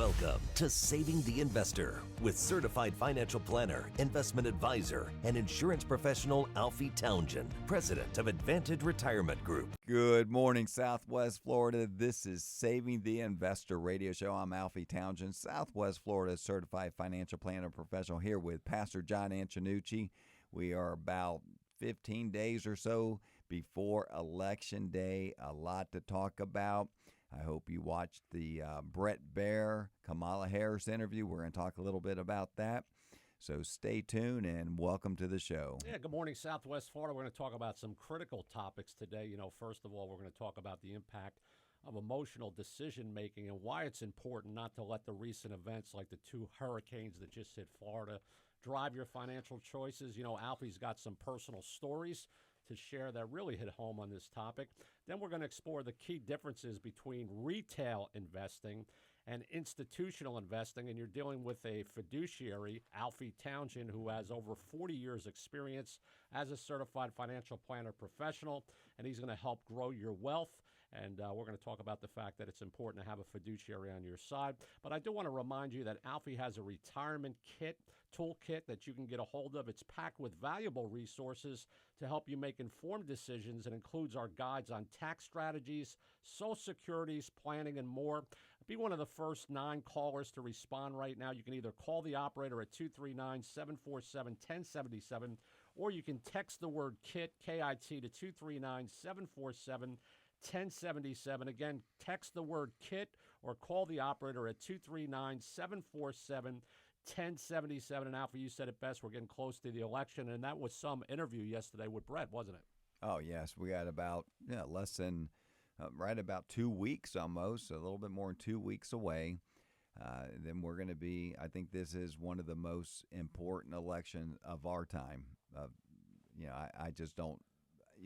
Welcome to Saving the Investor with certified financial planner, investment advisor, and insurance professional Alfie Townsend, president of Advantage Retirement Group. Good morning, Southwest Florida. This is Saving the Investor radio show. I'm Alfie Townsend, Southwest Florida certified financial planner professional, here with Pastor John Antonucci. We are about 15 days or so before Election Day. A lot to talk about. I hope you watched the Brett Baer, Kamala Harris interview. We're going to talk a little bit about that. So stay tuned and welcome to the show. Yeah, good morning, Southwest Florida. We're going to talk about some critical topics today. First of all, we're going to talk about the impact of emotional decision-making and why it's important not to let the recent events like the two hurricanes that just hit Florida drive your financial choices. Alfie's got some personal stories to share that really hit home on this topic. Then we're going to explore the key differences between retail investing and institutional investing, and you're dealing with a fiduciary, Alfie Townsend, who has over 40 years experience as a certified financial planner professional, and he's going to help grow your wealth. And we're going to talk about the fact that it's important to have a fiduciary on your side. But I do want to remind you that Alfie has a retirement toolkit that you can get a hold of. It's packed with valuable resources to help you make informed decisions. It includes our guides on tax strategies, Social Securities, planning, and more. Be one of the first 9 callers to respond right now. You can either call the operator at 239-747-1077, or you can text the word KIT, K-I-T, to 239-747-1077. Again, text the word KIT or call the operator at 239-747-1077. And Alfie, you said it best. We're getting close to the election, and that was some interview yesterday with Brett, wasn't it? Oh, yes. We got about less than right about 2 weeks almost, a little bit more than 2 weeks away. Then we're going to be, I think this is one of the most important elections of our time. I just don't,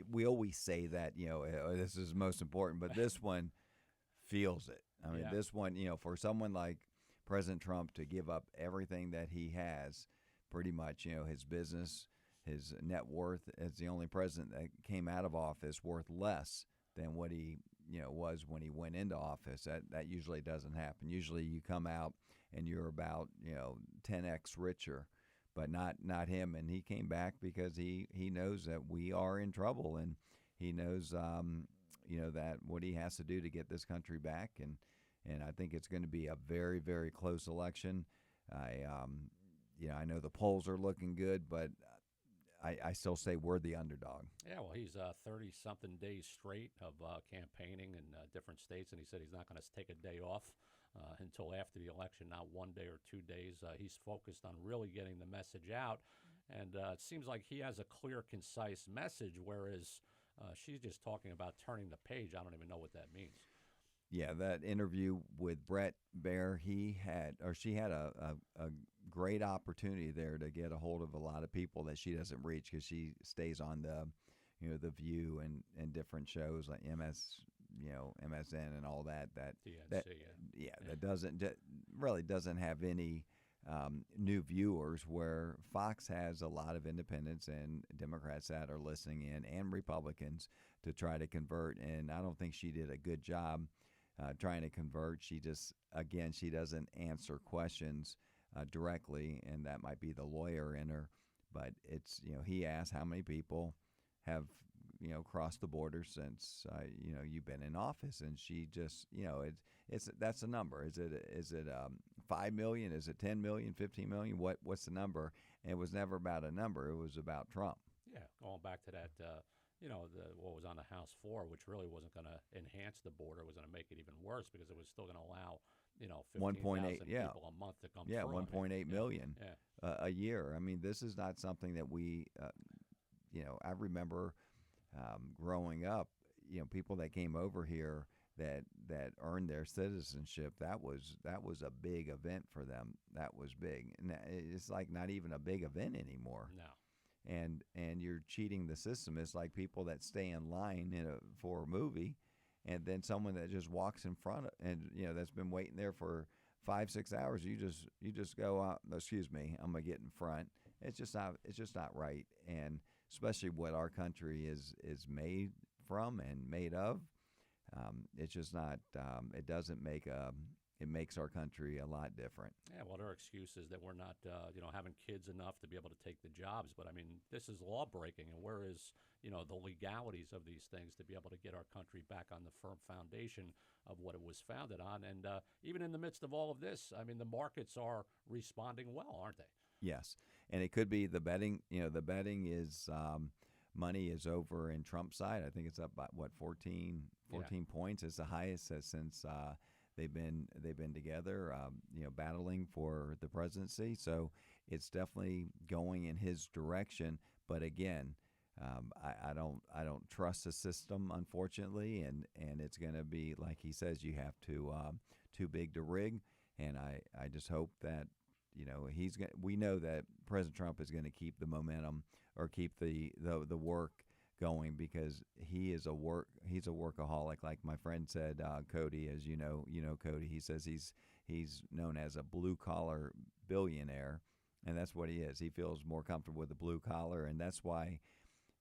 we always say that, this is most important, but this one feels it. I mean, This one, for someone like President Trump to give up everything that he has, pretty much, his business, his net worth as the only president that came out of office worth less than what he was when he went into office. That usually doesn't happen. Usually you come out and you're about 10x richer, but not him. And he came back because he knows that we are in trouble, and he knows that what he has to do to get this country back. And I think it's going to be a very, very close election. I know the polls are looking good, but I still say we're the underdog. Yeah, well, he's 30-something days straight of campaigning in different states, and he said he's not going to take a day off until after the election, not 1 day or 2 days. He's focused on really getting the message out, and it seems like he has a clear, concise message, whereas she's just talking about turning the page. I don't even know what that means. Yeah, that interview with Brett Baer, she had a great opportunity there to get a hold of a lot of people that she doesn't reach because she stays on the View and different shows like MSN and all that. That really doesn't have any new viewers, where Fox has a lot of independents and Democrats that are listening in, and Republicans, to try to convert. And I don't think she did a good job trying to convert. She doesn't answer questions directly, and that might be the lawyer in her. But it's, he asked how many people have, crossed the border since, you've been in office. And she just, that's a number. Is it 5 million? Is it 10 million, 15 million? What's the number? And it was never about a number. It was about Trump. Yeah, going back to that, what was on the House floor, which really wasn't going to enhance the border, was going to make it even worse because it was still going to allow, 15,000 people a month to come through. 1.8 million a year. I mean, this is not something that we, I remember growing up, people that came over here that earned their citizenship. That was a big event for them. That was big. And it's like not even a big event anymore. No. And you're cheating the system. It's like people that stay in line for a movie, and then someone that just walks in front of, and that's been waiting there for 5-6 hours. You just go out. Excuse me, I'm gonna get in front. It's just not right. And especially what our country is made from and made of. It's just not. It doesn't make a it makes our country a lot different. Yeah, well, their excuse is that we're not, having kids enough to be able to take the jobs. But I mean, this is law breaking, and where is, the legalities of these things to be able to get our country back on the firm foundation of what it was founded on? And even in the midst of all of this, I mean, the markets are responding well, aren't they? Yes, and it could be the betting. The betting is money is over in Trump's side. I think it's up by 14 points. It's the highest since they've been together, battling for the presidency. So it's definitely going in his direction. But again, I don't trust the system, unfortunately, and it's going to be like he says. You have to too big to rig, and I just hope that. We know that President Trump is going to keep the momentum or keep the work going because he's a workaholic. Like my friend said, Cody, as you know Cody. He says he's known as a blue collar billionaire, and that's what he is. He feels more comfortable with the blue collar, and that's why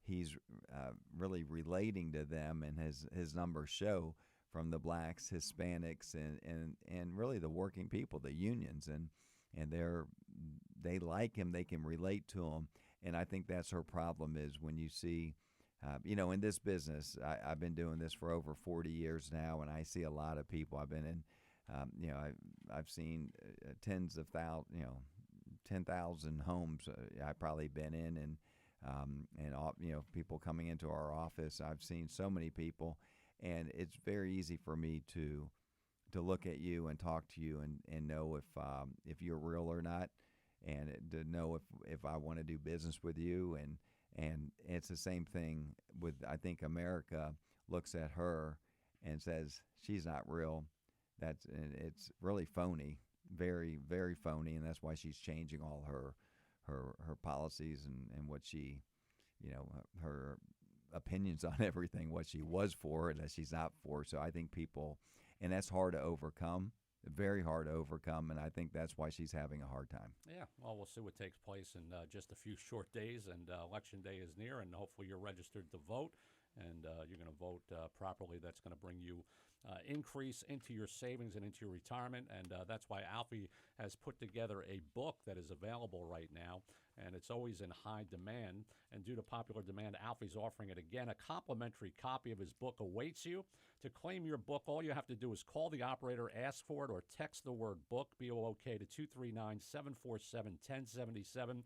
he's really relating to them, and his numbers show from the blacks, Hispanics, and really the working people, the unions, and they like him. They can relate to him, and I think that's her problem is when you see, in this business. I've been doing this for over 40 years now, and I see a lot of people. I've been in, I've seen tens of thousands, 10,000 homes. I've probably been in, and people coming into our office. I've seen so many people, and it's very easy for me to look at you and talk to you and know if you're real or not, and to know if I want to do business with you. And it's the same thing with, I think America looks at her and says she's not real. It's really phony, very, very phony, and that's why she's changing all her policies and what she, her opinions on everything, what she was for and that she's not for. So I think people. And that's hard to overcome, very hard to overcome, and I think that's why she's having a hard time. Yeah, well, we'll see what takes place in just a few short days, and Election Day is near, and hopefully you're registered to vote, and you're going to vote properly. That's going to bring you increase into your savings and into your retirement, and that's why Alfie has put together a book that is available right now, and it's always in high demand. And due to popular demand, Alfie's offering it again. A complimentary copy of his book awaits you. To claim your book, all you have to do is call the operator, ask for it, or text the word book, B-O-O-K, to 239-747-1077.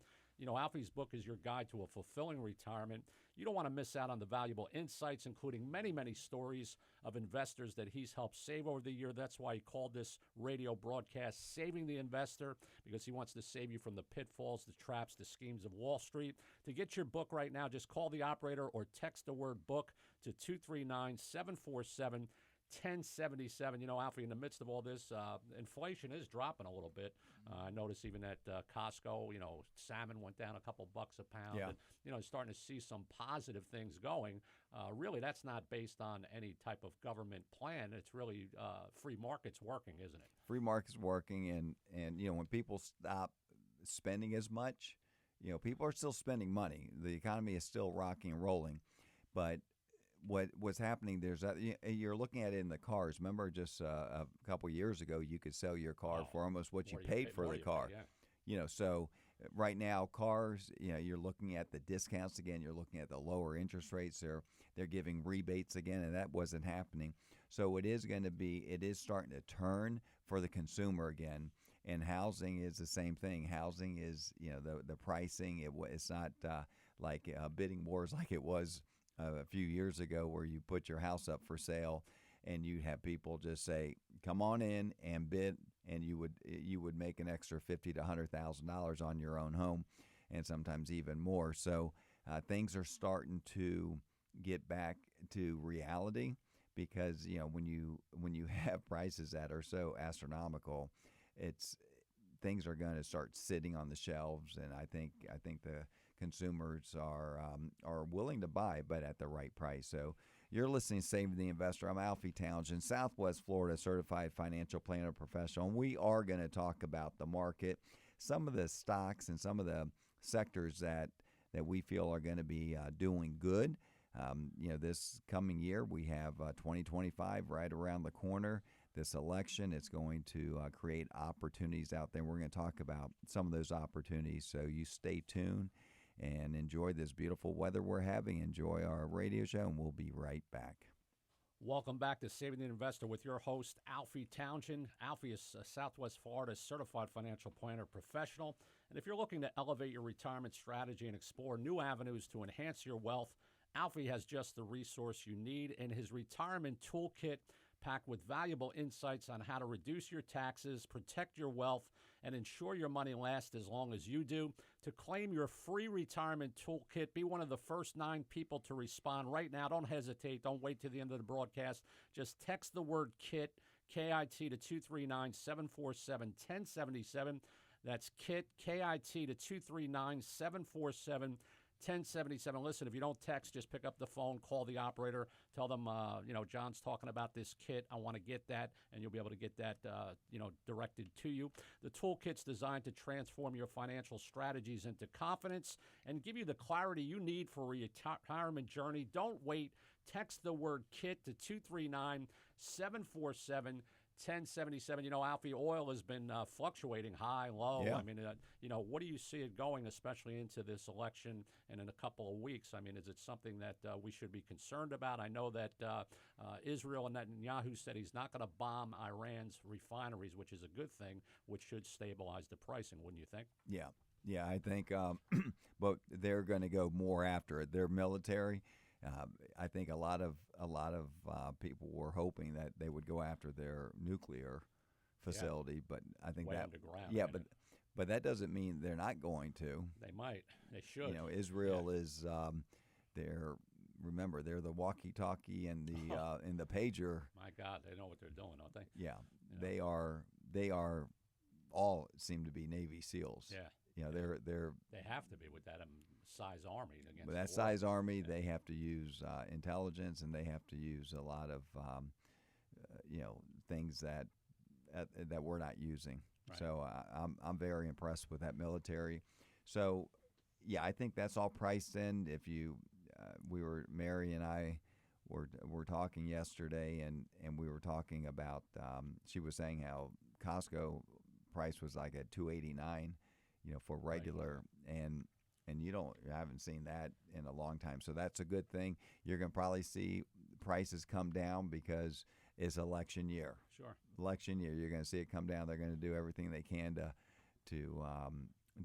Alfie's book is your guide to a fulfilling retirement. You don't want to miss out on the valuable insights, including many, many stories of investors that he's helped save over the year. That's why he called this radio broadcast Saving the Investor, because he wants to save you from the pitfalls, the traps, the schemes of Wall Street. To get your book right now, just call the operator or text the word book to 239-747-1077. Alfie, in the midst of all this, inflation is dropping a little bit. I noticed even at Costco, salmon went down a couple bucks a pound. Yeah. And, starting to see some positive things going. Really, that's not based on any type of government plan. It's really free markets working, isn't it? Free markets working, and when people stop spending as much, people are still spending money. The economy is still rocking and rolling, but what's happening there's that you're looking at it in the cars. Remember, just a couple years ago, you could sell your car for almost what you paid for the car. So right now, cars, you're looking at the discounts again. You're looking at the lower interest rates. They're giving rebates again, and that wasn't happening. So it is starting to turn for the consumer again. And housing is the same thing. Housing is, the pricing. It's not like bidding wars like it was a few years ago, where you put your house up for sale and you'd have people just say, "Come on in and bid," and you would make an extra $50,000 to $100,000 on your own home, and sometimes even more. So things are starting to get back to reality, because when you have prices that are so astronomical, things are going to start sitting on the shelves, and I think the consumers are willing to buy, but at the right price. So you're listening to Saving the Investor. I'm Alfie Townsend, Southwest Florida certified financial planner professional, and we are going to talk about the market, some of the stocks and some of the sectors that we feel are going to be doing good. This coming year, we have 2025 right around the corner. this election. It's going to create opportunities out there. We're going to talk about some of those opportunities. So you stay tuned and enjoy this beautiful weather we're having. Enjoy our radio show, and we'll be right back. Welcome back to Saving the Investor with your host, Alfie Townshend. Alfie is Southwest Florida's certified financial planner professional. And if you're looking to elevate your retirement strategy and explore new avenues to enhance your wealth, Alfie has just the resource you need in his retirement toolkit, packed with valuable insights on how to reduce your taxes, protect your wealth, and ensure your money lasts as long as you do. To claim your free retirement toolkit, be one of the first 9 people to respond right now. Don't hesitate. Don't wait to the end of the broadcast. Just text the word KIT, K-I-T, to 239-747-1077. That's KIT, K-I-T, to 239-747-1077. 1077. Listen, if you don't text, just pick up the phone, call the operator, tell them, John's talking about this kit. I want to get that, and you'll be able to get that, directed to you. The toolkit's designed to transform your financial strategies into confidence and give you the clarity you need for a retirement journey. Don't wait. Text the word KIT to 239-747-1077. 1077. Alfie, oil has been fluctuating high, low. Yeah. I mean, what do you see it going, especially into this election and in a couple of weeks? I mean, is it something that we should be concerned about? I know that Israel and Netanyahu said he's not going to bomb Iran's refineries, which is a good thing, which should stabilize the pricing, wouldn't you think? Yeah, I think, but they're going to go more after it. They're military. I think a lot of people were hoping that they would go after their nuclear facility, but I think Way that underground. yeah, but that doesn't mean they're not going to. They might. They should. Israel is they're the walkie-talkie and the pager. My God, they know what they're doing, don't they? Yeah, they are all seem to be Navy SEALs. Yeah. They're They have to be with that size army against with that the war. size army. They have to use intelligence, and they have to use a lot of things that we're not using. Right. So I'm very impressed with that military. So yeah, I think that's all priced in. If you Mary and I were talking yesterday, and we were talking about she was saying how Costco price was like at $2.89. For regular, right. and you haven't seen that in a long time. So that's a good thing. You're going to probably see prices come down because it's election year. Sure. Election year, you're going to see it come down. They're going to do everything they can to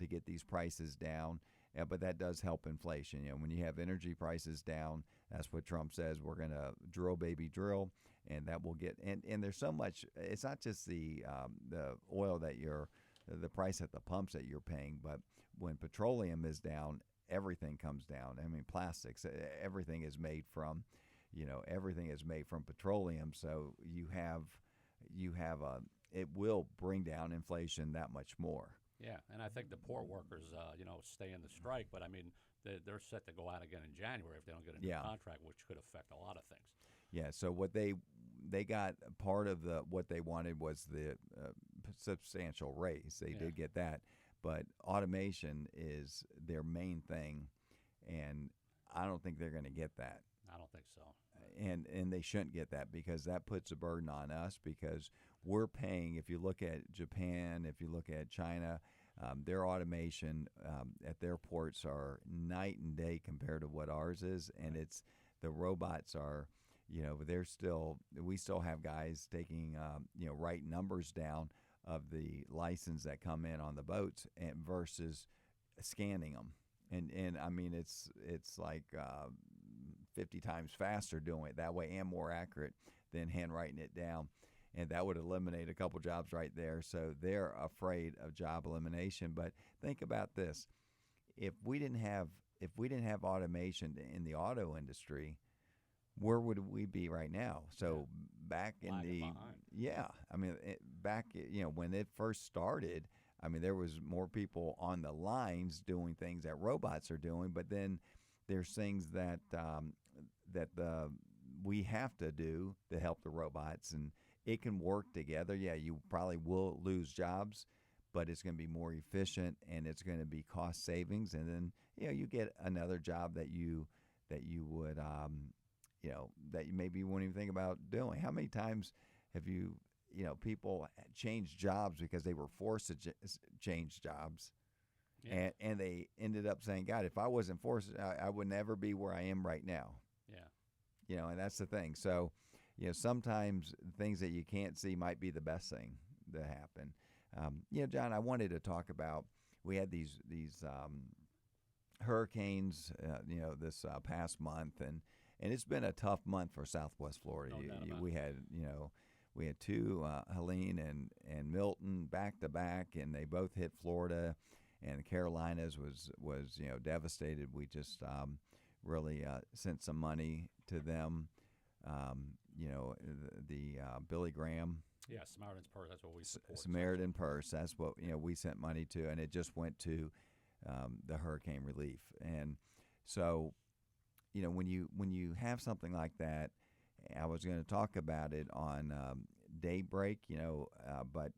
get these prices down. Yeah, but that does help inflation. When you have energy prices down, that's what Trump says. We're going to drill, baby, drill, and that will get. And there's so much. It's not just the oil that the price at the pumps that you're paying, but when petroleum is down, everything comes down. I mean, plastics, everything is made from petroleum. So you have it will bring down inflation that much more. Yeah, and I think the port workers, stay in the strike, but I mean, they're set to go out again in January if they don't get a new contract, which could affect a lot of things. Yeah. So what they got, part of what they wanted was the substantial raise. They did get that, but automation is their main thing, and I don't think they're going to get that. I don't think so. And they shouldn't get that, because that puts a burden on us, because we're paying. If you look at Japan, if you look at China, their automation at their ports are night and day compared to what ours is, and it's the robots are. We still have guys taking, write numbers down of the license that come in on the boats, and versus scanning them. And I mean, it's like 50 times faster doing it that way and more accurate than handwriting it down. And that would eliminate a couple jobs right there. So they're afraid of job elimination. But think about this: if we didn't have automation in the auto industry, where would we be right now? So back in when it first started, I mean, there was more people on the lines doing things that robots are doing, but then there's things that we have to do to help the robots, and it can work together. Yeah, you probably will lose jobs, but it's going to be more efficient, and it's going to be cost savings, and then you get another job that you would that you maybe wouldn't even think about doing. How many times have you people changed jobs because they were forced to change jobs. Yeah. And they ended up saying, God, if I wasn't forced, I would never be where I am right now. Yeah. And that's the thing. So, sometimes things that you can't see might be the best thing to happen. John, I wanted to talk about, we had these hurricanes, this past month, and it's been a tough month for Southwest Florida. No doubt about We it. had, we had two, Helene and Milton, back to back, and they both hit Florida, and the Carolinas was devastated. We just really sent some money to them. The Billy Graham. Yeah, Samaritan's Purse. That's what we support. Samaritan Purse. That's what we sent money to, and it just went to the hurricane relief. And so, when you have something like that, I was going to talk about it on Daybreak, but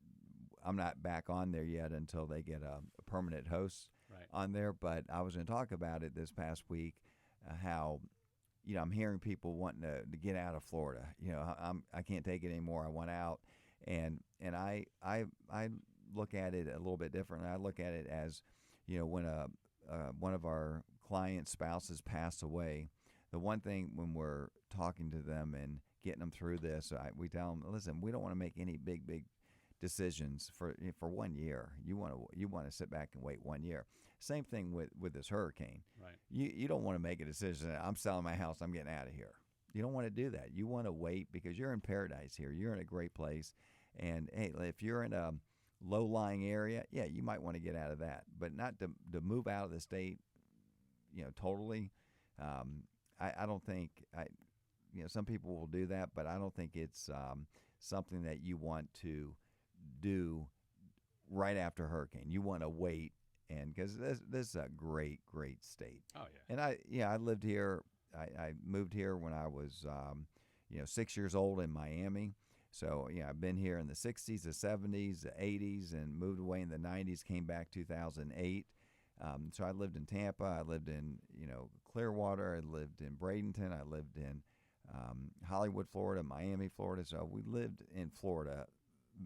I'm not back on there yet until they get a permanent host Right. on there. But I was going to talk about it this past week, how I'm hearing people wanting to get out of Florida. I can't take it anymore. I want out, and I look at it a little bit different. I look at it as, when one of our clients' spouses pass away, the one thing when we're talking to them and getting them through this, we tell them, listen, we don't want to make any big decisions for 1 year. You want to sit back and wait 1 year. Same thing with this hurricane. Right. You don't want to make a decision. I'm selling my house. I'm getting out of here. You don't want to do that. You want to wait because you're in paradise here. You're in a great place. And hey, if you're in a low-lying area, yeah, you might want to get out of that, but not to move out of the state, totally. I don't think some people will do that, but I don't think it's something that you want to do right after a hurricane. You want to wait, and because this is a great state. Oh yeah. And I lived here. I moved here when I was 6 years old in Miami. So I've been here in the 60s, the 70s, the 80s, and moved away in the 90s. Came back 2008. So I lived in Tampa. I lived in Clearwater. I lived in Bradenton. I lived in Hollywood, Florida, Miami, Florida. So we lived in Florida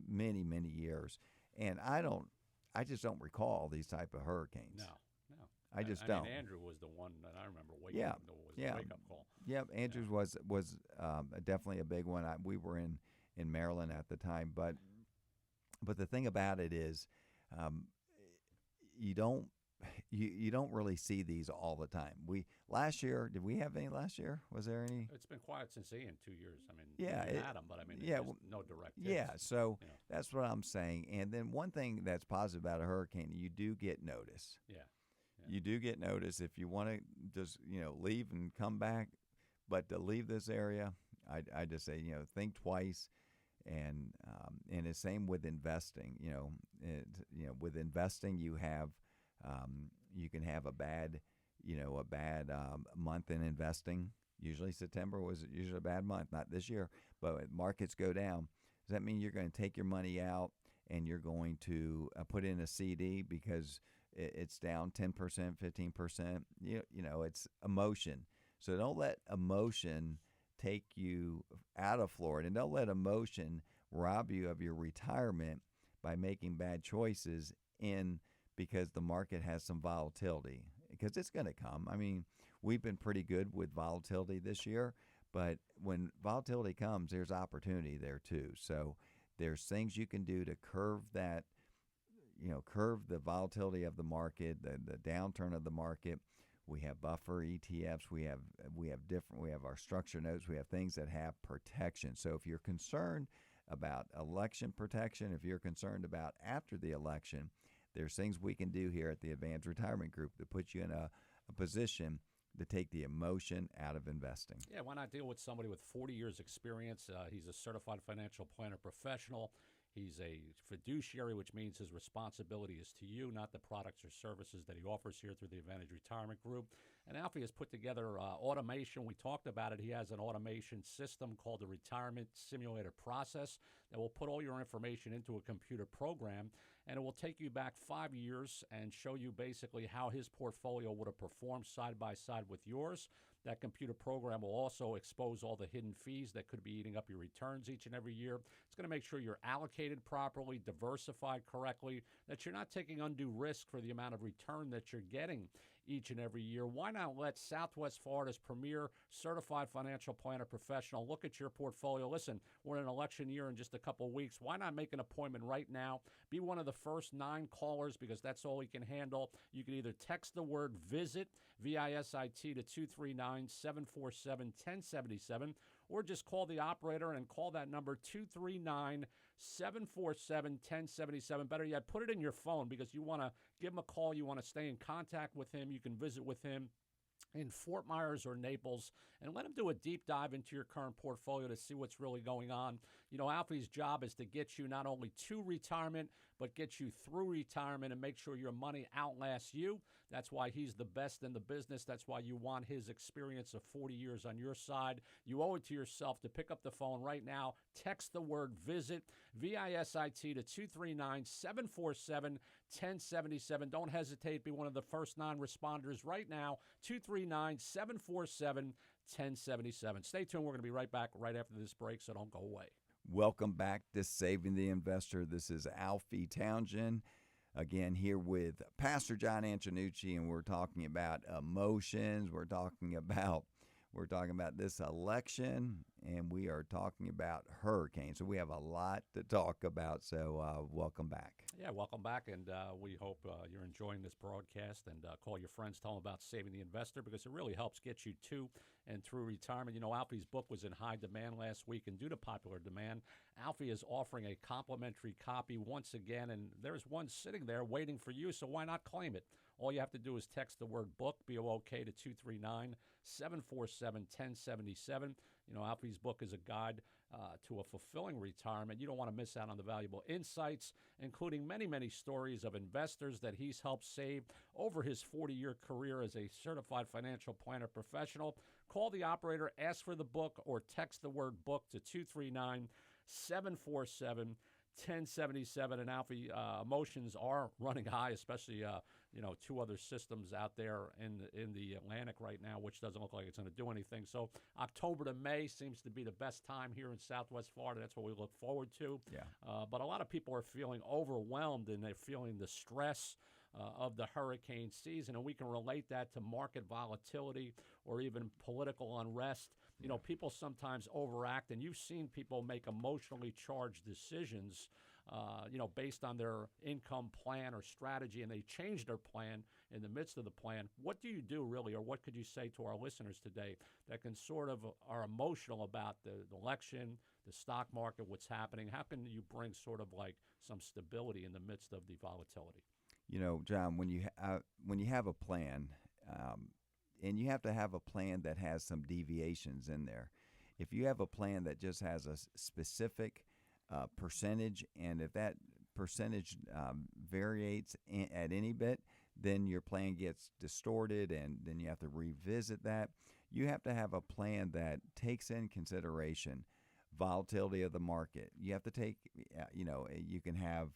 many years, and I just don't recall these type of hurricanes. No. I just mean, don't. Andrew was the one that I remember waking up. Was the wake up call. Yep, Andrews was definitely a big one. We were in Maryland at the time, but the thing about it is, you don't really see these all the time. Last year, did we have any last year? Was there any? It's been quiet since Ian, 2 years. I mean, Yeah, we it- had them, but I mean, yeah, there's no direct hits. Yeah, so you know. that's what I'm saying. And then one thing that's positive about a hurricane, you do get notice. Yeah. You do get notice if you want to just leave and come back, but to leave this area, I just say think twice, and the same with investing. With investing you have you can have a bad month in investing. Usually September was usually a bad month, not this year, but when markets go down. Does that mean you're going to take your money out and you're going to put in a CD because it's down 10%, 15%? It's emotion. So don't let emotion take you out of Florida, and don't let emotion rob you of your retirement by making bad choices because the market has some volatility, because it's going to come. I mean, we've been pretty good with volatility this year, but when volatility comes, there's opportunity there too. So there's things you can do to curve that, curve the volatility of the market, the downturn of the market. We have buffer ETFs. We have our structure notes. We have things that have protection. So if you're concerned about election protection, if you're concerned about after the election, there's things we can do here at the Advanced Retirement Group to put you in a position to take the emotion out of investing. Yeah, why not deal with somebody with 40 years experience? He's a certified financial planner professional. He's a fiduciary, which means his responsibility is to you, not the products or services that he offers here through the Advantage Retirement Group. And Alfie has put together automation. We talked about it. He has an automation system called the Retirement Simulator Process that will put all your information into a computer program, and it will take you back 5 years and show you basically how his portfolio would have performed side by side with yours. That computer program will also expose all the hidden fees that could be eating up your returns each and every year. It's going to make sure you're allocated properly, diversified correctly, that you're not taking undue risk for the amount of return that you're getting each and every year. Why not let Southwest Florida's premier certified financial planner professional look at your portfolio? Listen, we're in an election year in just a couple of weeks. Why not make an appointment right now? Be one of the first 9 callers, because that's all he can handle. You can either text the word VISIT, VISIT, to 239-747-1077, or just call the operator and call that number 239-747-1077. Better yet, put it in your phone, because you want to give him a call. You want to stay in contact with him. You can visit with him in Fort Myers or Naples and let him do a deep dive into your current portfolio to see what's really going on. You know, Alfie's job is to get you not only to retirement, but get you through retirement and make sure your money outlasts you. That's why he's the best in the business. That's why you want his experience of 40 years on your side. You owe it to yourself to pick up the phone right now. Text the word VISIT, VISIT, to 239-747-1077. Don't hesitate. Be one of the first 9 responders right now. 239-747-1077. Stay tuned. We're going to be right back right after this break, so don't go away. Welcome back to Saving the Investor. This is Alfie Townsend, again here with Pastor John Antonucci, and we're talking about emotions. We're talking about this election, and we are talking about hurricanes. So we have a lot to talk about. So welcome back. Yeah, welcome back, and we hope you're enjoying this broadcast, and call your friends, tell them about Saving the Investor, because it really helps get you to and through retirement. You know, Alfie's book was in high demand last week, and due to popular demand, Alfie is offering a complimentary copy once again, and there's one sitting there waiting for you, so why not claim it? All you have to do is text the word book, B-O-O-K, to 239-747-1077. You know, Alfie's book is a guide to a fulfilling retirement. You don't want to miss out on the valuable insights, including many, many stories of investors that he's helped save over his 40-year career as a certified financial planner professional. Call the operator, ask for the book, or text the word book to 239-747-1077. And Alfie, emotions are running high, especially 2 other systems out there in the Atlantic right now, which doesn't look like it's going to do anything. So October to May seems to be the best time here in Southwest Florida. That's what we look forward to. Yeah. But a lot of people are feeling overwhelmed, and they're feeling the stress of the hurricane season, and we can relate that to market volatility or even political unrest. You know, people sometimes overact, and you've seen people make emotionally charged decisions, based on their income plan or strategy, and they change their plan in the midst of the plan. What do you do, really, or what could you say to our listeners today that can sort of are emotional about the election, the stock market, what's happening? How can you bring sort of like some stability in the midst of the volatility? You know, John, when you have a plan, and you have to have a plan that has some deviations in there. If you have a plan that just has a specific percentage, and if that percentage variates at any bit, then your plan gets distorted, and then you have to revisit that. You have to have a plan that takes in consideration volatility of the market. You have to take, you can have,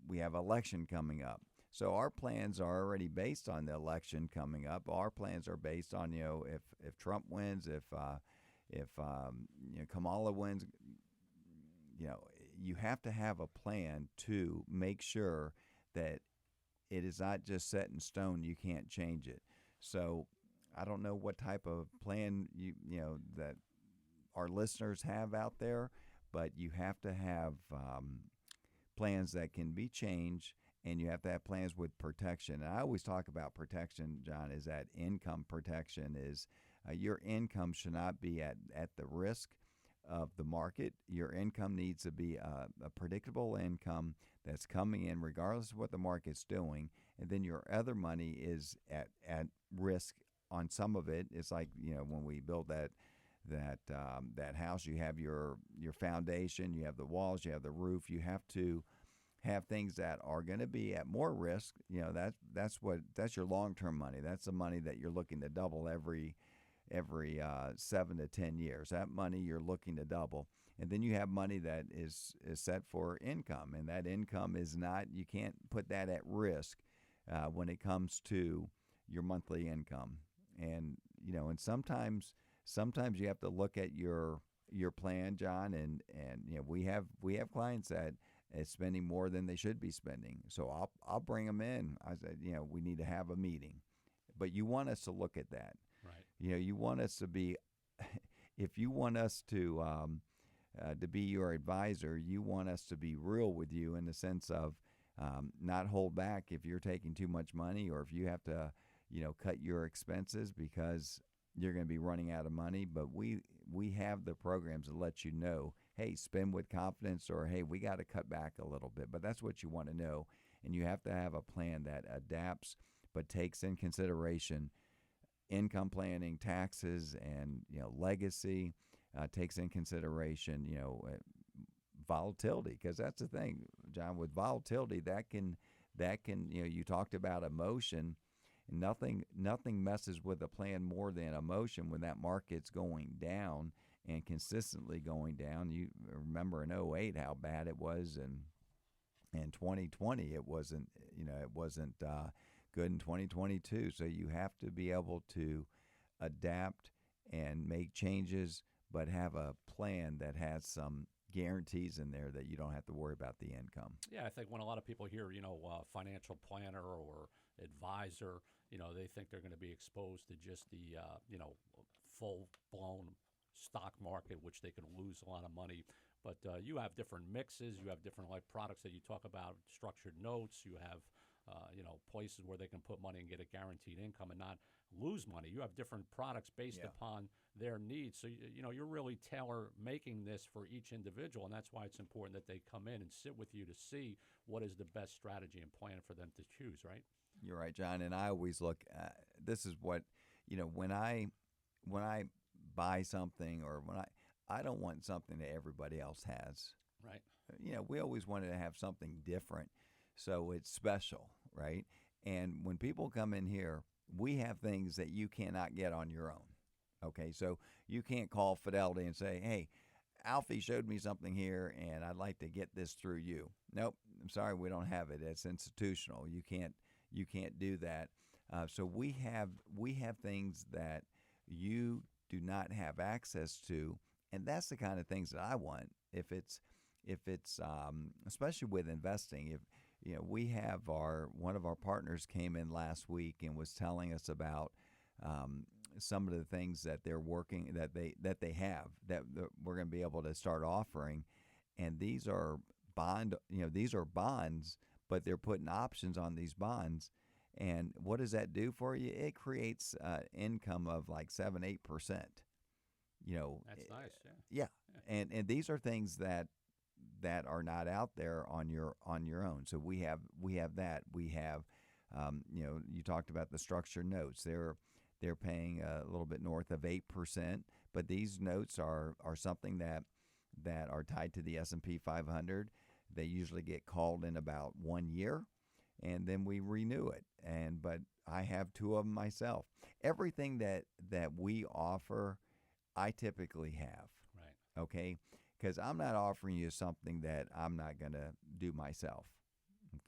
we have election coming up. So our plans are already based on the election coming up. Our plans are based on, if Trump wins, if Kamala wins, you have to have a plan to make sure that it is not just set in stone. You can't change it. So I don't know what type of plan that our listeners have out there, but you have to have plans that can be changed, and you have to have plans with protection. And I always talk about protection, John, is that income protection is your income should not be at the risk of the market. Your income needs to be a predictable income that's coming in regardless of what the market's doing, and then your other money is at risk on some of it. It's like, when we build that house, you have your foundation, you have the walls, you have the roof. You have to have things that are going to be at more risk. That's your long-term money. That's the money that you're looking to double every 7 to 10 years. That money you're looking to double. And then you have money that is set for income, and that income is not, you can't put that at risk when it comes to your monthly income. And and sometimes you have to look at your your plan, John, and we have clients that is spending more than they should be spending. So I'll bring them in. I said, we need to have a meeting, but you want us to look at that. Right. You want us to be, if you want us to be your advisor, you want us to be real with you in the sense of not hold back if you're taking too much money or if you have to, cut your expenses because you're going to be running out of money. But we have the programs that let you know, hey, spend with confidence, or hey, we got to cut back a little bit. But that's what you want to know. And you have to have a plan that adapts but takes in consideration income planning, taxes, and legacy, takes in consideration volatility, because that's the thing, John. With volatility, that can you talked about emotion. Nothing messes with a plan more than emotion when that market's going down and consistently going down. You remember in '08 how bad it was, and in 2020 it wasn't good in 2022. So you have to be able to adapt and make changes, but have a plan that has some guarantees in there that you don't have to worry about the income. Yeah, I think when a lot of people hear, financial planner or advisor, they think they're going to be exposed to just the, full-blown stock market, which they can lose a lot of money. But you have different mixes. You have different products that you talk about, structured notes. You have places where they can put money and get a guaranteed income and not lose money. You have different products based upon their needs. So, you're really tailor-making this for each individual, and that's why it's important that they come in and sit with you to see what is the best strategy and plan for them to choose, right? You're right, John. And I always look, this is what, when I buy something, or when I don't want something that everybody else has. Right. We always wanted to have something different, so it's special, right? And when people come in here, we have things that you cannot get on your own. Okay, so you can't call Fidelity and say, hey, Alfie showed me something here and I'd like to get this through you. Nope, I'm sorry, we don't have it. It's institutional. You can't do that. So we have things that you do not have access to, and that's the kind of things that I want. If it's especially with investing, if we have one of our partners came in last week and was telling us about some of the things that they're working that they have that we're going to be able to start offering, and these are bonds, but they're putting options on these bonds. And what does that do for you? It creates income of like 7-8%. That's nice. Yeah. And these are things that are not out there on your own. So we have that. We have you talked about the structured notes. They're paying a little bit north of 8%, but these notes are something that are tied to the S&P 500. They usually get called in about 1 year, and then we renew it. But I have two of them myself. Everything that we offer, I typically have. Right. Okay, because I'm not offering you something that I'm not going to do myself.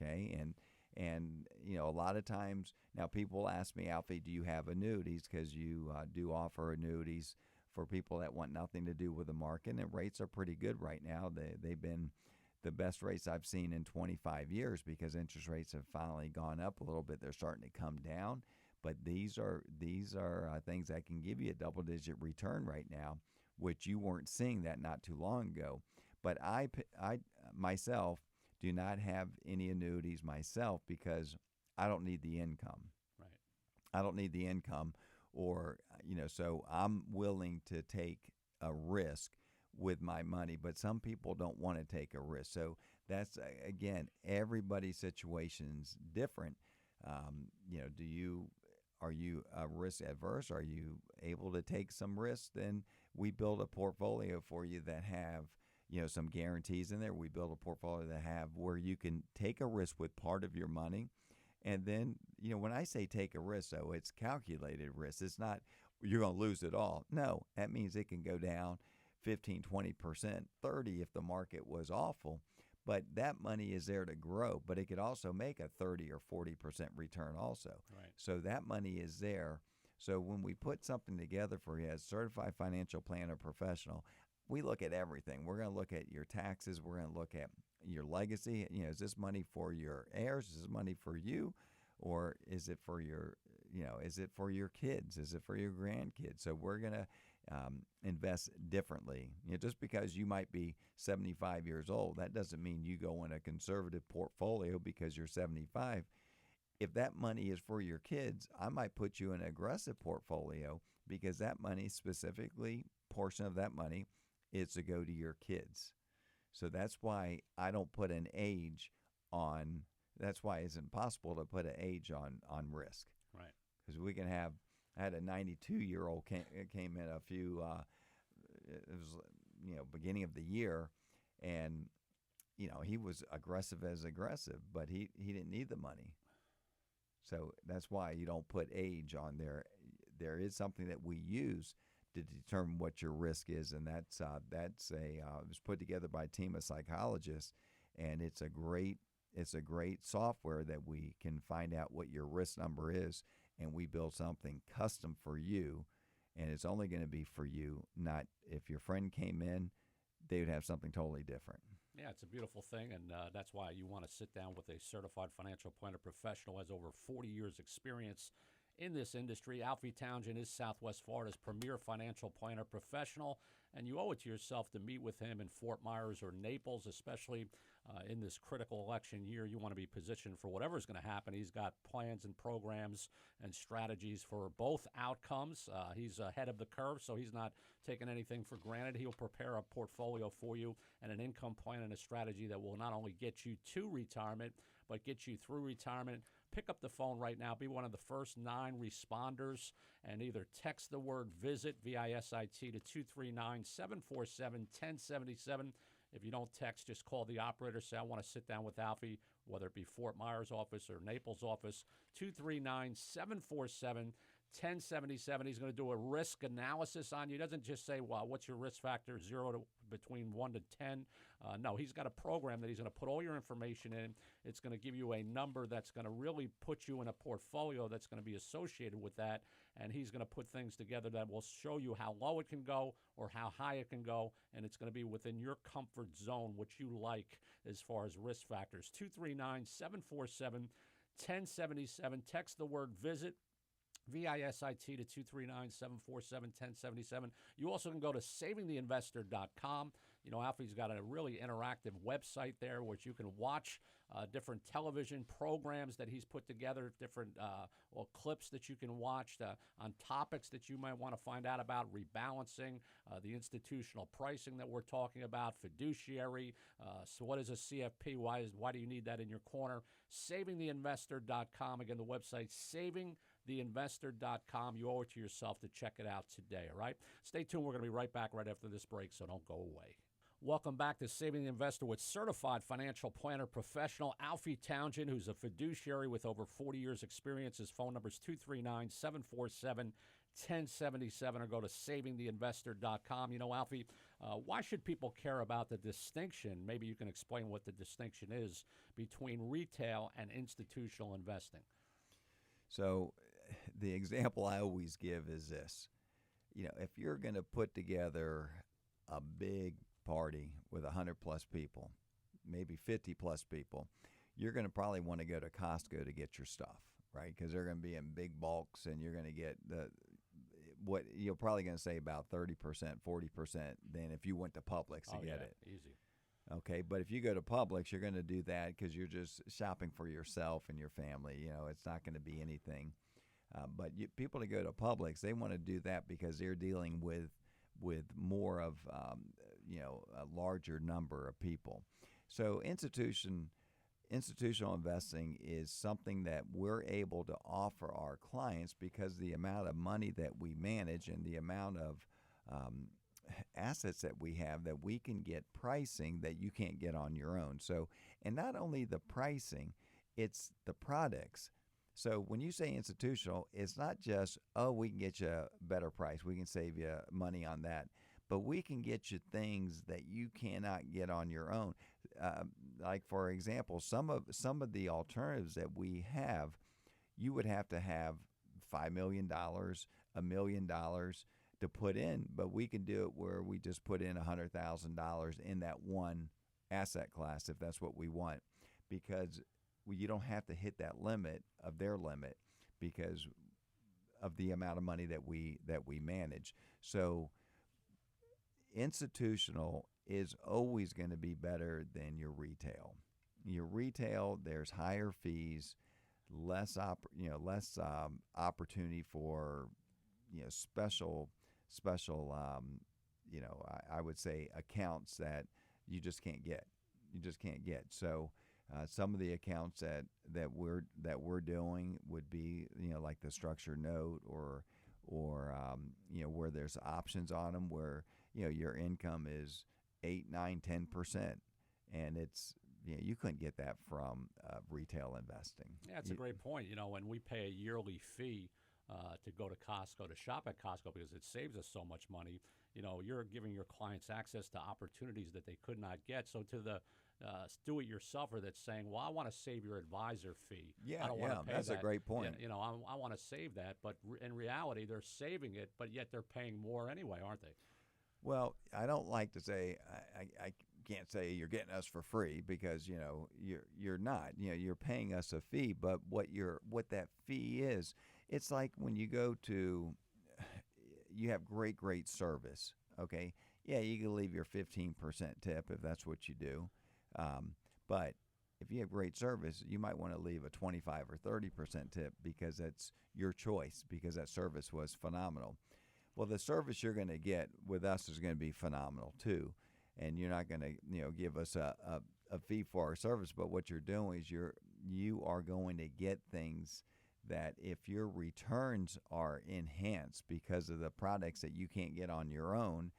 Okay, and a lot of times now people ask me, Alfie, do you have annuities? Because you do offer annuities for people that want nothing to do with the market, and rates are pretty good right now. They've been the best rates I've seen in 25 years because interest rates have finally gone up a little bit. They're starting to come down, but these are things that can give you a double-digit return right now, which you weren't seeing that not too long ago. But I myself do not have any annuities myself because I don't need the income. Right. I don't need the income, or so I'm willing to take a risk with my money, but some people don't want to take a risk. So that's, again, everybody's situation's different. Are you risk adverse? Are you able to take some risk? Then we build a portfolio for you that have some guarantees in there. We build a portfolio that have where you can take a risk with part of your money. And then, when I say take a risk, though, it's calculated risk. It's not you're going to lose it all. No, that means it can go down 15, 20%, 30% if the market was awful. But that money is there to grow, but it could also make a 30 or 40% return also. Right. So that money is there. So when we put something together for you as a certified financial planner professional, we look at everything. We're going to look at your taxes. We're going to look at your legacy. Is this money for your heirs? Is this money for you? Or is it for is it for your kids? Is it for your grandkids? So we're going to invest differently. Just because you might be 75 years old, that doesn't mean you go in a conservative portfolio because you're 75. If that money is for your kids, I might put you in an aggressive portfolio because that money, specifically, portion of that money is to go to your kids. So that's why I don't put an age on. That's why it's impossible to put an age on risk. Right. Because we can have. I had a 92-year-old came in a few. It was beginning of the year, and he was aggressive, but he didn't need the money. So that's why you don't put age on there. There is something that we use to determine what your risk is, and it was put together by a team of psychologists, and it's a great software that we can find out what your risk number is, and we build something custom for you, and it's only going to be for you. Not if your friend came in, they would have something totally different. Yeah, it's a beautiful thing, and that's why you want to sit down with a certified financial planner professional who has over 40 years experience in this industry. Alfie Townsend is Southwest Florida's premier financial planner professional, and you owe it to yourself to meet with him in Fort Myers or Naples, especially in this critical election year. You want to be positioned for whatever's going to happen. He's got plans and programs and strategies for both outcomes. He's ahead of the curve, so he's not taking anything for granted. He'll prepare a portfolio for you and an income plan and a strategy that will not only get you to retirement, but get you through retirement. Pick up the phone right now. Be one of the first 9 responders and either text the word VISIT, V-I-S-I-T, to 239-747-1077. If you don't text, just call the operator. Say, I want to sit down with Alfie, whether it be Fort Myers office or Naples office, 239-747-1077. He's going to do a risk analysis on you. He doesn't just say, well, what's your risk factor, 0 to between 1 to 10. No, he's got a program that he's going to put all your information in. It's going to give you a number that's going to really put you in a portfolio that's going to be associated with that, and he's going to put things together that will show you how low it can go or how high it can go, and it's going to be within your comfort zone, which you like as far as risk factors. 239-747-1077. Text the word VISIT, VISIT, to 239-747-1077. You also can go to savingtheinvestor.com. Alfie's got a really interactive website there which you can watch different television programs that he's put together, different clips that you can watch on topics that you might want to find out about, rebalancing, the institutional pricing that we're talking about, fiduciary. So what is a CFP? Why do you need that in your corner? Savingtheinvestor.com. Again, the website, savingtheinvestor.com. You owe it to yourself to check it out today, all right? Stay tuned. We're going to be right back right after this break, so don't go away. Welcome back to Saving the Investor with certified financial planner professional Alfie Townsend, who's a fiduciary with over 40 years experience. His phone number is 239-747-1077, or go to savingtheinvestor.com. Alfie, why should people care about the distinction? Maybe you can explain what the distinction is between retail and institutional investing. So the example I always give is this. If you're going to put together a big party with 100-plus people, maybe 50-plus people, you're going to probably want to go to Costco to get your stuff, right? Because they're going to be in big bulks, and you're going to get what you're probably going to say about 30%, 40% than if you went to Publix to get it. Easy. Okay, but if you go to Publix, you're going to do that because you're just shopping for yourself and your family. It's not going to be anything. But people that go to Publix, they want to do that because they're dealing with more of a larger number of people. So institutional investing is something that we're able to offer our clients because the amount of money that we manage and the amount of assets that we have, that we can get pricing that you can't get on your own. So, and not only the pricing, it's the products. So when you say institutional, it's not just, we can get you a better price, we can save you money on that, but we can get you things that you cannot get on your own. Like, for example, some of the alternatives that we have, you would have to have $5 million, $1 million to put in, but we can do it where we just put in $100,000 in that one asset class if that's what we want, because you don't have to hit that limit of their limit because of the amount of money that we manage. So institutional is always going to be better than your retail. Your retail, there's higher fees, less opportunity for special I would say accounts that you just can't get. So some of the accounts that we're doing would be like the structured note or where there's options on them where your income is 8, 9, 10%, and it's you couldn't get that from retail investing. Yeah, that's a great point. When we pay a yearly fee to go to Costco, to shop at Costco, because it saves us so much money, you're giving your clients access to opportunities that they could not get. So to the do-it-yourselfer that's saying, well, I want to save your advisor fee. I don't want to pay that's that. a great point. I want to save that, but in reality, they're saving it, but yet they're paying more anyway, aren't they? Well, I don't like to say I can't say you're getting us for free because you're not. You're paying us a fee, but what that fee is, it's like when you go to you have great service. Okay, yeah, you can leave your 15% tip if that's what you do, but if you have great service, you might want to leave a 25 or 30% tip because that's your choice because that service was phenomenal. Well, the service you're going to get with us is going to be phenomenal too, and you're not going to give us a fee for our service. But what you're doing is you are going to get things that if your returns are enhanced because of the products that you can't get on your own,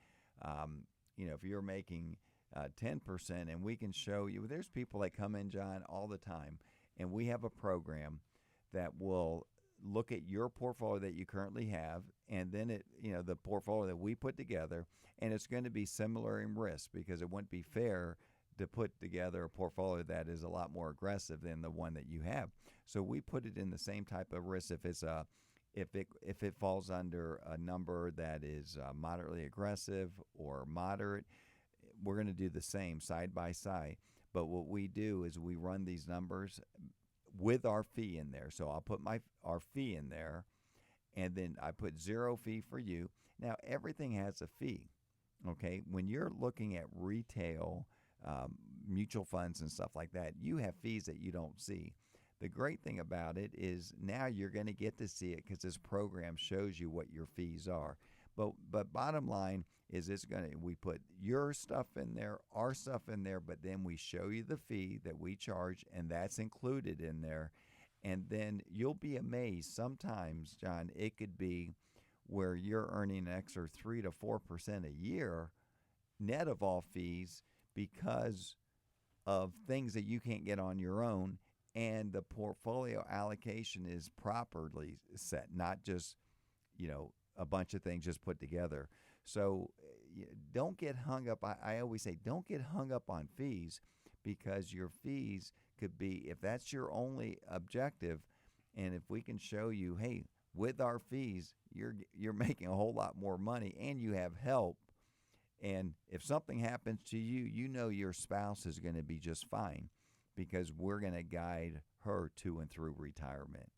if you're making 10%, and we can show you, there's people that come in, John, all the time, and we have a program that will look at your portfolio that you currently have, and then the portfolio that we put together, and it's going to be similar in risk because it wouldn't be fair to put together a portfolio that is a lot more aggressive than the one that you have. So we put it in the same type of risk. If it falls under a number that is moderately aggressive or moderate, we're going to do the same side by side. But what we do is we run these numbers with our fee in there. So I'll put our fee in there, and then I put zero fee for you. Now, everything has a fee, okay? When you're looking at retail mutual funds and stuff like that, you have fees that you don't see. The great thing about it is now you're going to get to see it because this program shows you what your fees are. But bottom line is we put your stuff in there, our stuff in there, but then we show you the fee that we charge, and that's included in there. And then you'll be amazed. Sometimes, John, it could be where you're earning an extra 3 to 4% a year net of all fees because of things that you can't get on your own, and the portfolio allocation is properly set, not just a bunch of things just put together. So don't get hung up. I always say don't get hung up on fees, because your fees could be, if that's your only objective, and if we can show you, hey, with our fees, you're making a whole lot more money and you have help. And if something happens to you, your spouse is going to be just fine because we're going to guide her to and through retirement.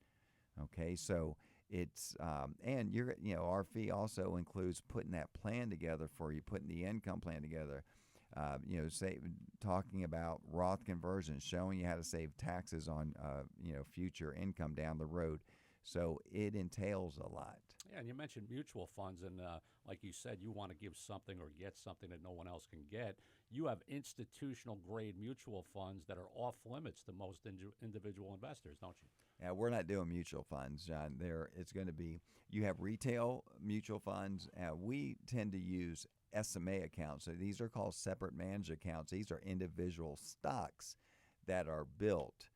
Okay, so it's and our fee also includes putting that plan together for you, putting the income plan together. Talking about Roth conversions, showing you how to save taxes on future income down the road. So it entails a lot. Yeah, and you mentioned mutual funds, and like you said, you want to give something or get something that no one else can get. You have institutional grade mutual funds that are off limits to most individual investors, don't you? Yeah, we're not doing mutual funds, John. It's going to be, you have retail mutual funds. We tend to use SMA accounts. So these are called separate managed accounts. These are individual stocks that are built.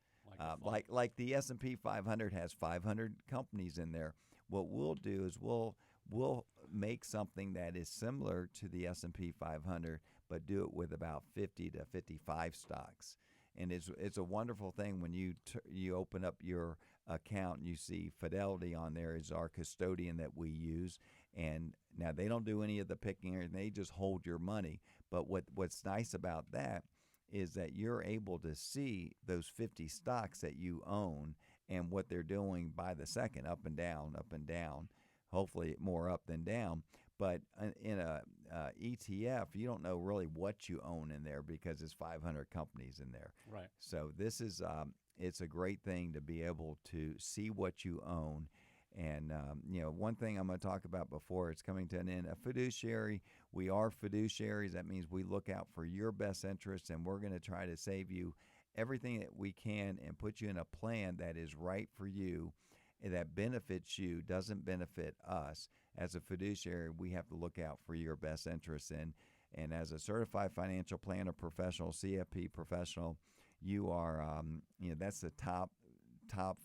Like the S&P 500 has 500 companies in there. What we'll do is we'll make something that is similar to the S&P 500, but do it with about 50 to 55 stocks. And it's a wonderful thing when you open up your account and you see Fidelity on there is our custodian that we use. And now they don't do any of the picking, and they just hold your money. But what's nice about that is that you're able to see those 50 stocks that you own and what they're doing by the second, up and down, hopefully more up than down. But in a ETF, you don't know really what you own in there because there's 500 companies in there. Right. So this is it's a great thing to be able to see what you own. And, one thing I'm going to talk about before it's coming to an end, a fiduciary, we are fiduciaries. That means we look out for your best interests, and we're going to try to save you everything that we can and put you in a plan that is right for you, that benefits you, doesn't benefit us. As a fiduciary, we have to look out for your best interests. And as a certified financial planner professional, CFP professional, you are, that's the top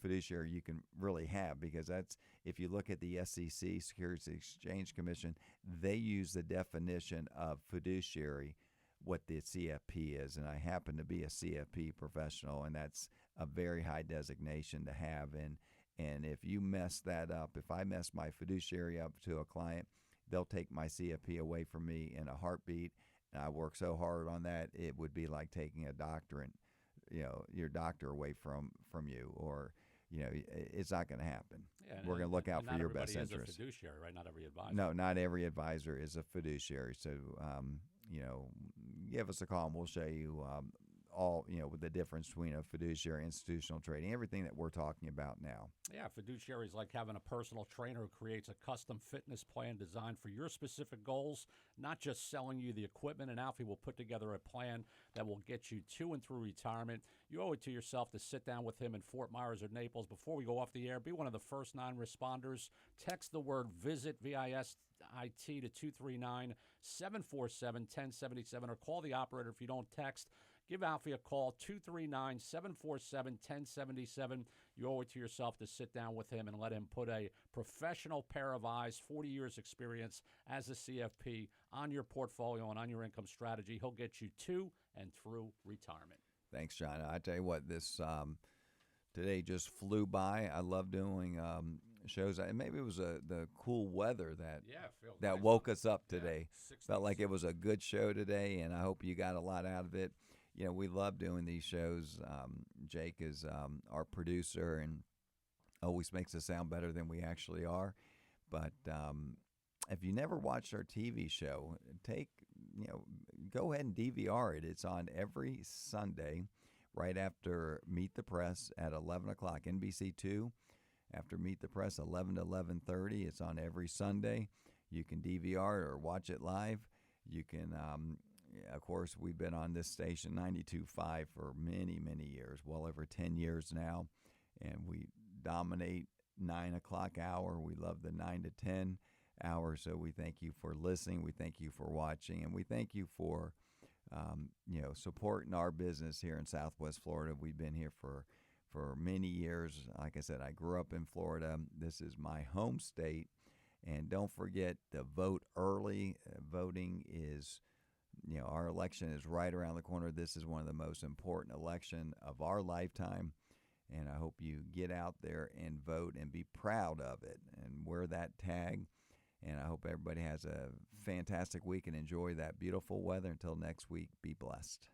fiduciary you can really have, because that's, if you look at the SEC, Securities and Exchange Commission, they use the definition of fiduciary, what the CFP is. And I happen to be a CFP professional, and that's a very high designation to have. And if you mess that up, if I mess my fiduciary up to a client, they'll take my CFP away from me in a heartbeat. And I work so hard on that, it would be like taking a doctorate, your doctor away from you, or it's not going to happen. Yeah, we're going to look out for your best interest. Not everybody is a fiduciary, right? Not every advisor. No, not every advisor is a fiduciary. So, give us a call and we'll show you all, with the difference between a fiduciary, institutional trading, everything that we're talking about now. Yeah, fiduciary is like having a personal trainer who creates a custom fitness plan designed for your specific goals, not just selling you the equipment. And Alfie will put together a plan that will get you to and through retirement. You owe it to yourself to sit down with him in Fort Myers or Naples. Before we go off the air, be one of the first non-responders. Text the word VISIT, VISIT, to 239-747-1077, or call the operator if you don't text. Give Alfie a call, 239-747-1077. You owe it to yourself to sit down with him and let him put a professional pair of eyes, 40 years experience as a CFP, on your portfolio and on your income strategy. He'll get you to and through retirement. Thanks, John. I tell you what, this today just flew by. I love doing shows. And maybe it was the cool weather that nice. woke us up today. Yeah, Felt like it was a good show today, and I hope you got a lot out of it. We love doing these shows. Jake is our producer and always makes us sound better than we actually are. But if you never watched our TV show, go ahead and DVR it. It's on every Sunday right after Meet the Press at 11 o'clock, NBC2. After Meet the Press, 11 to 11:30. It's on every Sunday. You can DVR it or watch it live. You can... of course, we've been on this station, 92.5, for many, many years, well over 10 years now, and we dominate 9 o'clock hour. We love the 9 to 10 hour, so we thank you for listening. We thank you for watching, and we thank you for, supporting our business here in Southwest Florida. We've been here for many years. Like I said, I grew up in Florida. This is my home state, and don't forget to vote early. Voting is... our election is right around the corner. This is one of the most important election of our lifetime, and I hope you get out there and vote and be proud of it and wear that tag. And I hope everybody has a fantastic week and enjoy that beautiful weather. Until next week, be blessed.